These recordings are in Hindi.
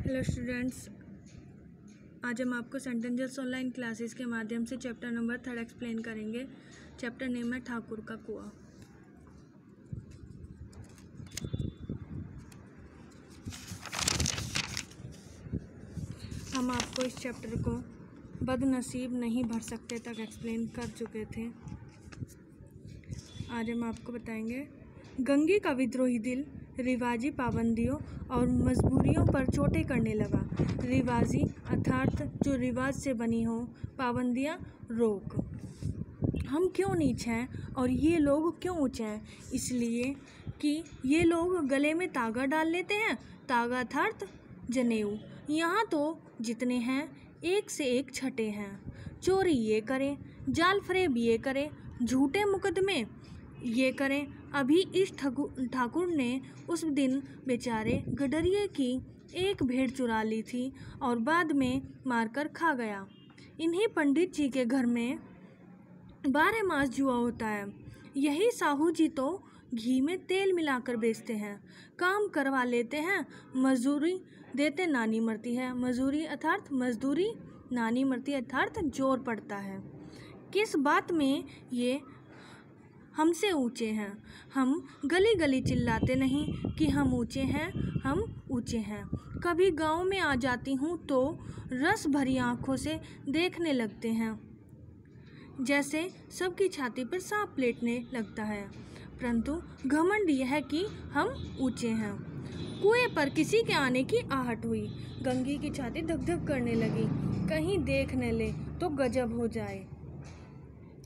हेलो स्टूडेंट्स, आज हम आपको सेंटेंसेस ऑनलाइन क्लासेस के माध्यम से चैप्टर नंबर 3 एक्सप्लेन करेंगे। चैप्टर नेम है ठाकुर का कुआं। हम आपको इस चैप्टर को बदनसीब नहीं भर सकते तक एक्सप्लेन कर चुके थे। आज हम आपको बताएंगे गंगी का विद्रोही दिल रिवाजी पाबंदियों और मजबूरियों पर चोटें करने लगा। रिवाजी अर्थात जो रिवाज से बनी हो, पाबंदियाँ रोक। हम क्यों नीच हैं और ये लोग क्यों ऊंचे हैं? इसलिए कि ये लोग गले में तागा डाल लेते हैं। तागा अर्थात जनेऊ। यहाँ तो जितने हैं एक से एक छठे हैं। चोरी ये करें, जाल फरेब ये करें, झूठे मुकदमे ये करें। अभी इस ठाकुर ने उस दिन बेचारे गडरिये की एक भेड़ चुरा ली थी और बाद में मारकर खा गया। इन्हीं पंडित जी के घर में 12 मास जुआ होता है। यही साहू जी तो घी में तेल मिलाकर बेचते हैं। काम करवा लेते हैं, मजदूरी देते नानी मरती है। मजदूरी अर्थात मजदूरी, नानी मरती अर्थात जोर पड़ता है। किस बात में ये हमसे ऊंचे हैं? हम गली गली चिल्लाते नहीं कि हम ऊंचे हैं, हम ऊंचे हैं। कभी गांव में आ जाती हूँ तो रस भरी आँखों से देखने लगते हैं, जैसे सबकी छाती पर सांप लेटने लगता है। परंतु घमंड यह है कि हम ऊंचे हैं। कुएं पर किसी के आने की आहट हुई। गंगी की छाती धक धक करने लगी। कहीं देखने ले तो गजब हो जाए।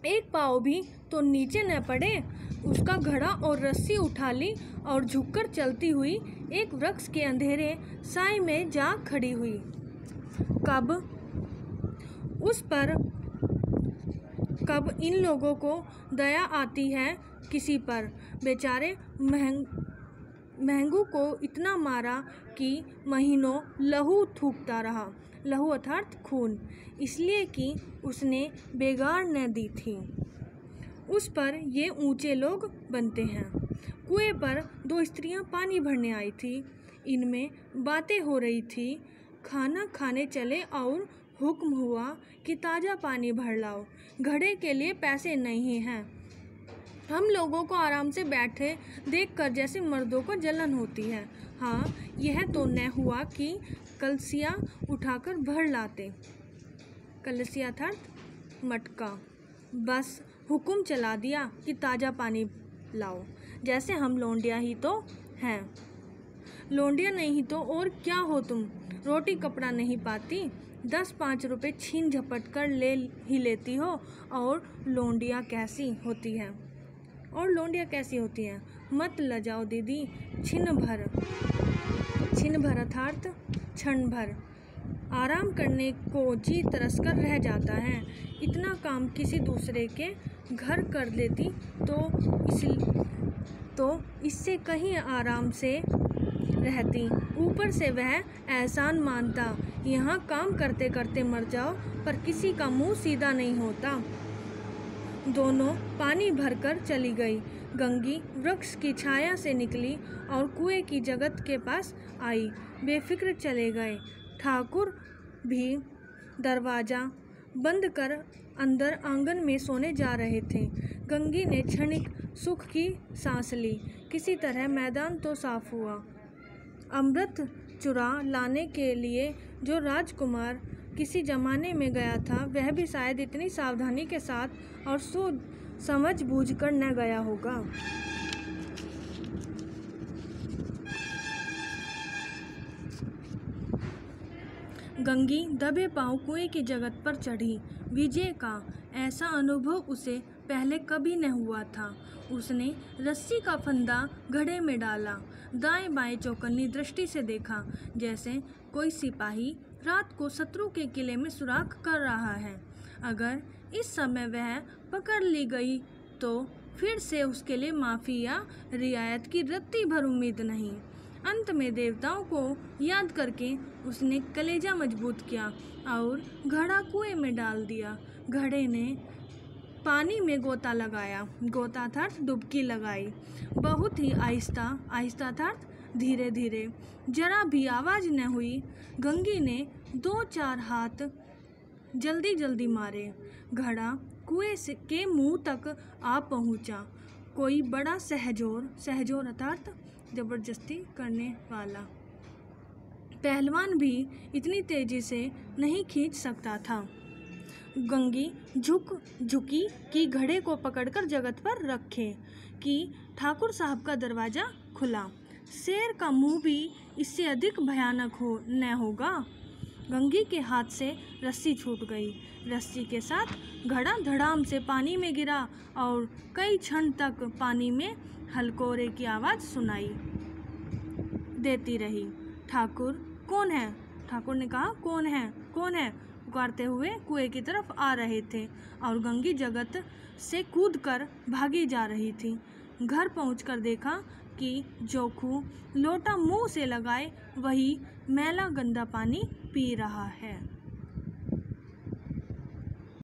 एक पाँव भी तो नीचे न पड़े। उसका घड़ा और रस्सी उठा ली और झुककर चलती हुई एक वृक्ष के अंधेरे साए में जा खड़ी हुई। कब इन लोगों को दया आती है किसी पर। बेचारे महंगू को इतना मारा कि महीनों लहू थूकता रहा। लहू अर्थात खून, इसलिए कि उसने बेगार न दी थी। उस पर ये ऊंचे लोग बनते हैं। कुएं पर 2 स्त्रियां पानी भरने आई थी। इनमें बातें हो रही थी। खाना खाने चले और हुक्म हुआ कि ताज़ा पानी भर लाओ, घड़े के लिए पैसे नहीं हैं। हम लोगों को आराम से बैठे देखकर जैसे मर्दों को जलन होती है। हाँ, यह तो न हुआ कि कलसिया उठाकर भर लाते। कलसिया था मटका। बस हुक्म चला दिया कि ताज़ा पानी लाओ, जैसे हम लौंडिया ही तो हैं। लौंडिया नहीं तो और क्या हो तुम? रोटी कपड़ा नहीं पाती, 10-5 रुपए छीन झपट कर ले ही लेती हो। और लौंडिया कैसी होती है? मत लजाओ दीदी। छिन भर अर्थात क्षण भर आराम करने को जी तरसकर रह जाता है। इतना काम किसी दूसरे के घर कर लेती तो इससे कहीं आराम से रहती। ऊपर से वह एहसान मानता, यहाँ काम करते करते मर जाओ, पर किसी का मुंह सीधा नहीं होता। दोनों पानी भरकर चली गई। गंगी वृक्ष की छाया से निकली और कुएं की जगत के पास आई। बेफिक्र चले गए। ठाकुर भी दरवाज़ा बंद कर अंदर आंगन में सोने जा रहे थे। गंगी ने क्षणिक सुख की सांस ली। किसी तरह मैदान तो साफ हुआ। अमृत चुरा लाने के लिए जो राजकुमार किसी जमाने में गया था, वह भी शायद इतनी सावधानी के साथ और सोच समझ बूझ कर न गया होगा। गंगी दबे पांव कुएं की जगत पर चढ़ी। विजय का ऐसा अनुभव उसे पहले कभी न हुआ था। उसने रस्सी का फंदा घड़े में डाला, दाएं बाएं चौकन्नी दृष्टि से देखा, जैसे कोई सिपाही रात को शत्रु के किले में सुराख कर रहा है। अगर इस समय वह पकड़ ली गई तो फिर से उसके लिए माफ़ी या रियायत की रत्ती भर उम्मीद नहीं। अंत में देवताओं को याद करके उसने कलेजा मजबूत किया और घड़ा कुएं में डाल दिया। घड़े ने पानी में गोता लगाया। गोता अर्थात डुबकी लगाई। बहुत ही आहिस्ता अर्थात धीरे धीरे। जरा भी आवाज़ न हुई। गंगी ने 2-4 हाथ जल्दी जल्दी मारे। घड़ा कुएं के मुंह तक आ पहुंचा। कोई बड़ा सहजोर अर्थात जबरदस्ती करने वाला पहलवान भी इतनी तेजी से नहीं खींच सकता था। गंगी झुकी कि घड़े को पकड़कर जगत पर रखे कि ठाकुर साहब का दरवाज़ा खुला। शेर का मुंह भी इससे अधिक भयानक न होगा। गंगी के हाथ से रस्सी छूट गई। रस्सी के साथ घड़ा धड़ाम से पानी में गिरा और कई क्षण तक पानी में हलकोरे की आवाज़ सुनाई देती रही। ठाकुर कौन है? ठाकुर ने कहा कौन है, कौन है? पुकारते हुए कुएं की तरफ आ रहे थे और गंगी जगत से कूदकर भागी जा रही थी। घर पहुंचकर देखा कि जोखू लोटा मुंह से लगाए वही मैला गंदा पानी पी रहा है।